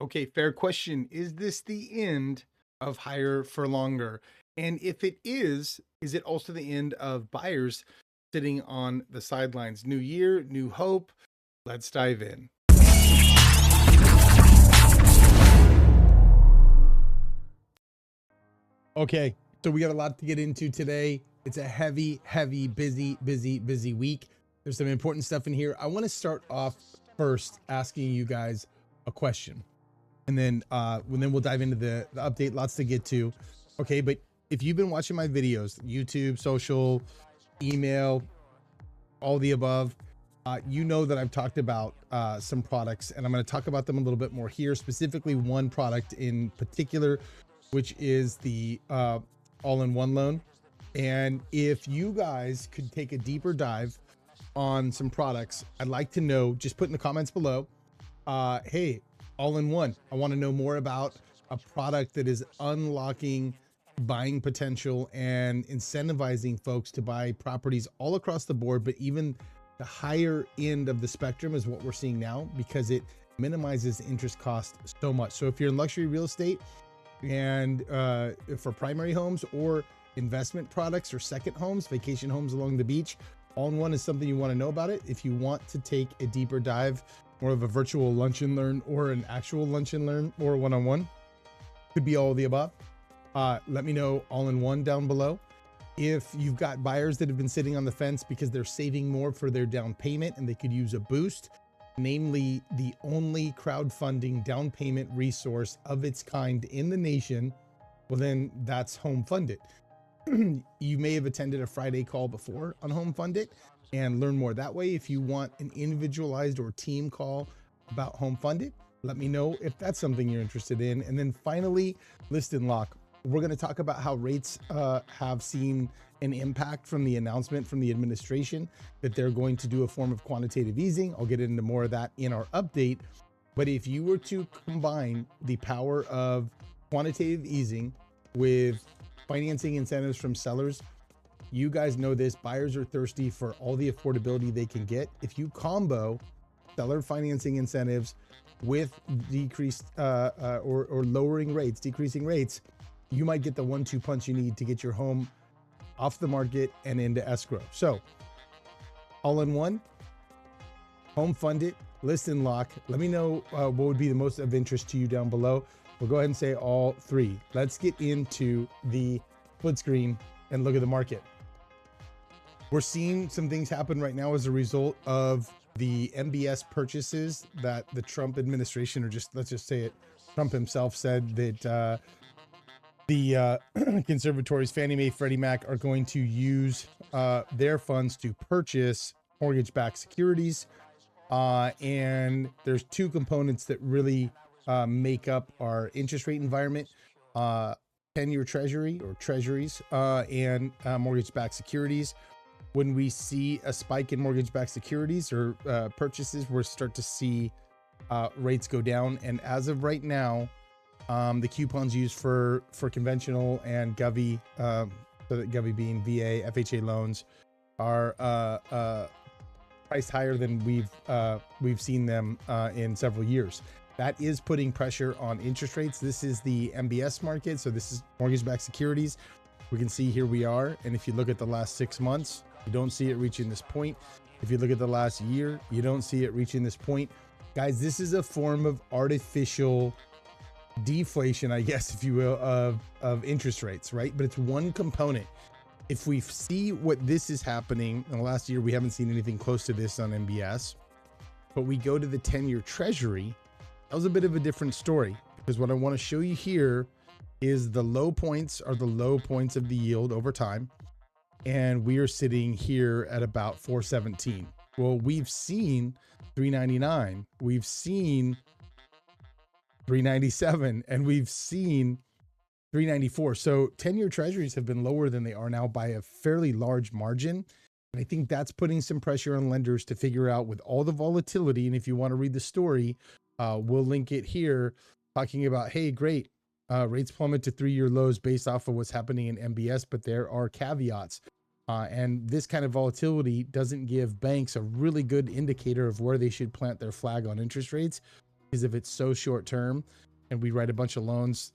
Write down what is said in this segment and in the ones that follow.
Okay, fair question. Is this the end of higher for longer? And if it is it also the end of buyers sitting on the sidelines? New year, new hope. Let's dive in. Okay, so we got a lot to get into today. It's a heavy, busy week. There's some important stuff in here. I want to start off first asking you guys a question, and then we'll dive into the update. Lots to get to. Okay, but if you've been watching my videos, YouTube, social, email, all the above, you know that I've talked about some products, and I'm going to talk about them a little bit more here, specifically one product in particular, which is the all-in-one loan. And if you guys could take a deeper dive on some products, I'd like to know, just put in the comments below, hey, all-in-one, I want to know more about a product that is unlocking buying potential and incentivizing folks to buy properties all across the board, but even the higher end of the spectrum is what we're seeing now, because it minimizes interest cost so much. So if you're in luxury real estate and for primary homes or investment products or second homes, vacation homes along the beach, all-in-one is something you want to know about it. If you want to take a deeper dive, more of a virtual lunch and learn or an actual lunch and learn or one-on-one, could be all of the above. Let me know all-in-one down below. If you've got buyers that have been sitting on the fence because they're saving more for their down payment and they could use a boost, namely the only crowdfunding down payment resource of its kind in the nation, well, then that's HomeFundIt. You may have attended a Friday call before on HomeFundIt and learn more that way. If you want an individualized or team call about HomeFundIt, let me know if that's something you're interested in. And then finally, list and lock. We're going to talk about how rates have seen an impact from the announcement from the administration that they're going to do a form of quantitative easing. I'll get into more of that in our update. But if you were to combine the power of quantitative easing with financing incentives from sellers, you guys know this, buyers are thirsty for all the affordability they can get. If you combo seller financing incentives with decreased or lowering rates, decreasing rates, you might get the 1-2 punch you need to get your home off the market and into escrow. So all-in-one, HomeFundIt, list and lock. Let me know what would be the most of interest to you down below. We'll go ahead and say all three. Let's get into the split screen and look at the market. We're seeing some things happen right now as a result of the MBS purchases that the Trump administration, or just let's just say it, Trump himself said that the conservatories, Fannie Mae, Freddie Mac, are going to use their funds to purchase mortgage-backed securities. And there's two components that really make up our interest rate environment, 10-year treasury or treasuries and mortgage-backed securities. When we see a spike in mortgage-backed securities or purchases, we'll start to see rates go down. And as of right now, the coupons used for conventional and Govy, so that Govy being VA, FHA loans, are priced higher than we've seen them in several years. That is putting pressure on interest rates. This is the MBS market, so this is mortgage-backed securities. We can see here we are, and if you look at the last 6 months, you don't see it reaching this point. If you look at the last year, you don't see it reaching this point. Guys, this is a form of artificial deflation, I guess, if you will, of interest rates, right? But it's one component. If we see what this is happening in the last year, we haven't seen anything close to this on MBS, but we go to the 10-year treasury, that was a bit of a different story, because what I want to show you here is the low points are the low points of the yield over time. And we are sitting here at about 417. Well, we've seen 399, we've seen 397, and we've seen 394. So 10-year treasuries have been lower than they are now by a fairly large margin. And I think that's putting some pressure on lenders to figure out, with all the volatility, and if you want to read the story, we'll link it here, talking about, hey, great, rates plummet to 3-year lows based off of what's happening in MBS, but there are caveats. And this kind of volatility doesn't give banks a really good indicator of where they should plant their flag on interest rates. Because if it's so short term and we write a bunch of loans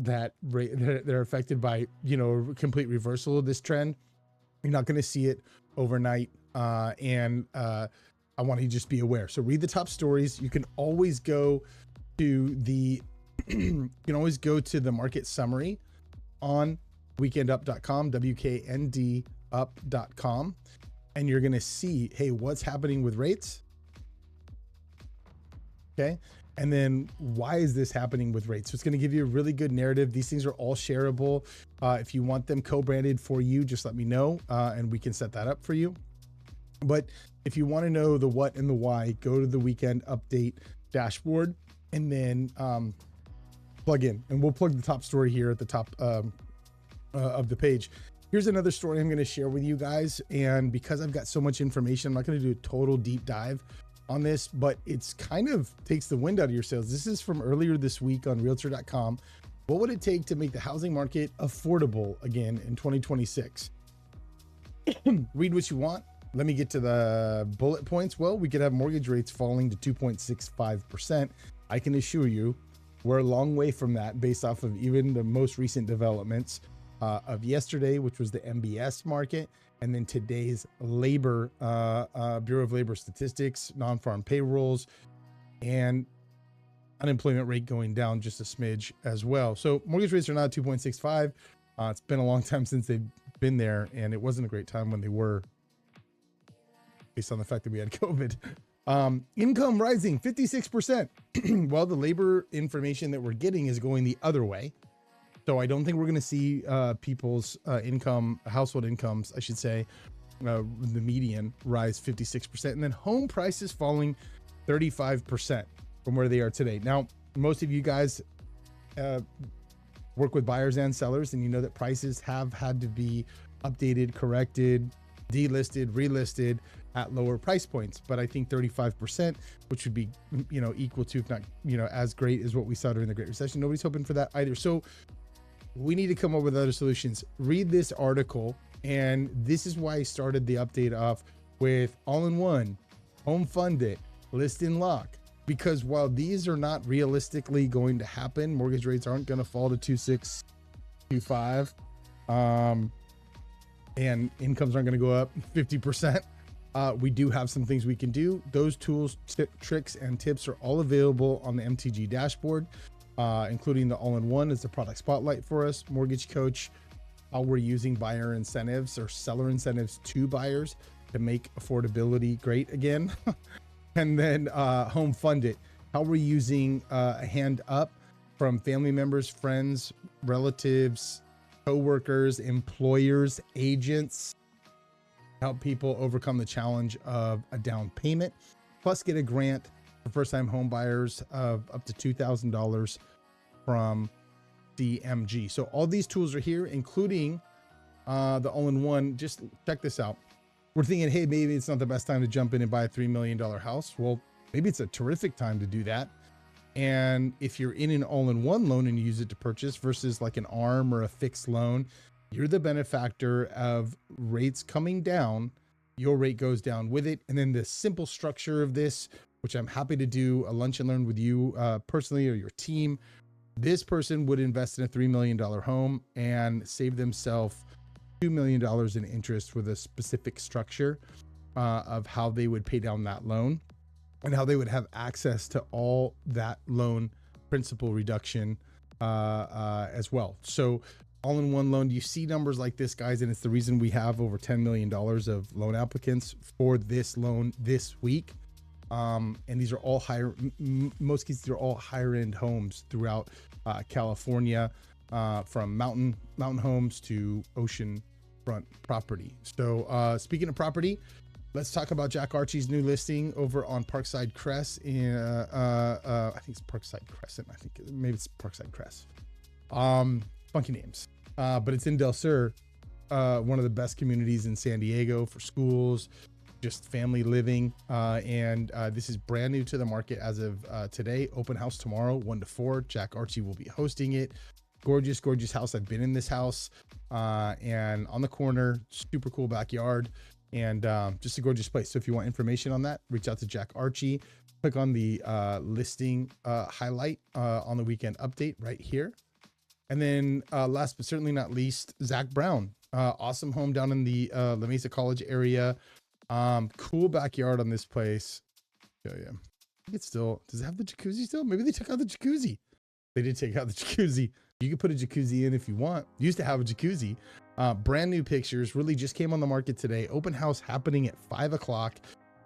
that they're affected by, you know, complete reversal of this trend, you're not going to see it overnight. I want you to just be aware. So read the top stories. You can always go to the you can always go to the market summary on weekendup.com, WKND and you're going to see, hey, what's happening with rates? Okay. And then why is this happening with rates? So it's going to give you a really good narrative. These things are all shareable. If you want them co-branded for you, just let me know and we can set that up for you. But if you want to know the what and the why, go to the weekend update dashboard and then plug in, and we'll plug the top story here at the top of the page. Here's another story I'm going to share with you guys. And because I've got so much information, I'm not going to do a total deep dive on this, but it's kind of takes the wind out of your sails. This is from earlier this week on realtor.com. What would it take to make the housing market affordable again in 2026? Read what you want. Let me get to the bullet points. Well, we could have mortgage rates falling to 2.65%. I can assure you we're a long way from that based off of even the most recent developments of yesterday, which was the MBS market, and then today's labor, Bureau of Labor Statistics, non-farm payrolls, and unemployment rate going down just a smidge as well. So mortgage rates are not 2.65. It's been a long time since they've been there, and it wasn't a great time when they were, based on the fact that we had COVID. Income rising 56%. Well, the labor information that we're getting is going the other way. So I don't think we're going to see people's household incomes, I should say, the median rise 56%. And then home prices falling 35% from where they are today. Now, most of you guys work with buyers and sellers, and you know that prices have had to be updated, corrected, delisted, relisted at lower price points. But I think 35%, which would be, you know, equal to, if not, you know, as great as what we saw during the Great Recession. Nobody's hoping for that either. So we need to come up with other solutions. Read this article. And this is why I started the update off with all-in-one, HomeFundIt, list and lock. Because while these are not realistically going to happen, mortgage rates aren't going to fall to 2.625, and incomes aren't going to go up 50%. We do have some things we can do. Those tools, tricks, and tips are all available on the MTG dashboard, including the all-in-one is the product spotlight for us, mortgage coach, how we're using buyer incentives or seller incentives to buyers to make affordability great again. And then HomeFundIt, how we're using a hand up from family members, friends, relatives, co-workers, employers, agents, help people overcome the challenge of a down payment, plus get a grant for first-time home buyers of up to $2,000 from DMG. So all these tools are here, including the all-in-one. Just check this out. We're thinking, hey, maybe it's not the best time to jump in and buy a $3 million house. Well, maybe it's a terrific time to do that. And if you're in an all-in-one loan and you use it to purchase versus like an ARM or a fixed loan, you're the benefactor of rates coming down. Your rate goes down with it. And then the simple structure of this, which I'm happy to do a lunch and learn with you personally or your team. This person would invest in a $3 million home and save themselves $2 million in interest with a specific structure of how they would pay down that loan and how they would have access to all that loan principal reduction as well. So all-in-one loan, you see numbers like this, guys, and it's the reason we have over $10 million of loan applicants for this loan this week. And these are all higher, most cases, they're all higher end homes throughout California, from mountain homes to ocean front property. So speaking of property, let's talk about Jack Archie's new listing over on Parkside Crest in I think it's Parkside Crescent. I think maybe it's Parkside Crest. Funky names, but it's in Del Sur, one of the best communities in San Diego for schools, just family living, and this is brand new to the market as of today. Open house tomorrow, 1 to 4. Jack Archie will be hosting it. Gorgeous house. I've been in this house, and on the corner, super cool backyard, and just a gorgeous place. So if you want information on that, reach out to Jack Archie. click on the listing highlight on the weekend update right here. And then last but certainly not least, Zach Brown. Awesome home down in the La Mesa College area. Cool backyard on this place. Yeah, yeah. I think it's still, does it have the jacuzzi still? Maybe they took out the jacuzzi. They did take out the jacuzzi. You can put a jacuzzi in if you want. Used to have a jacuzzi. Brand new pictures, really just came on the market today. Open house happening at 5 o'clock.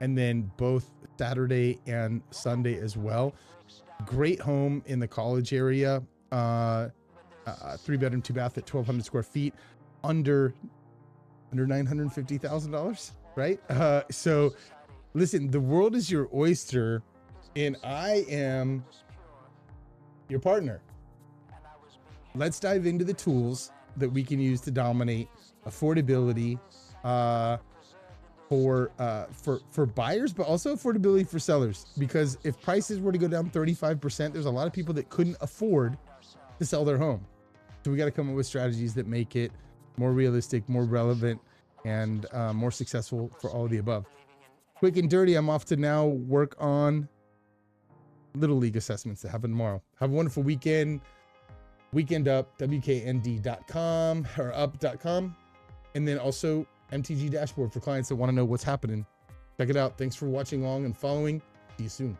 And then both Saturday and Sunday as well. Great home in the college area. 3-bedroom, 2-bath at 1,200 square feet, under $950,000, right? So listen, the world is your oyster, and I am your partner. Let's dive into the tools that we can use to dominate affordability for buyers, but also affordability for sellers. Because if prices were to go down 35%, there's a lot of people that couldn't afford to sell their home. So we got to come up with strategies that make it more realistic, more relevant, and more successful for all of the above. Quick and dirty, I'm off to now work on Little League assessments that happen tomorrow. Have a wonderful weekend. Weekend Up, WKND.com or up.com. And then also MTG dashboard for clients that want to know what's happening. Check it out. Thanks for watching along and following. See you soon.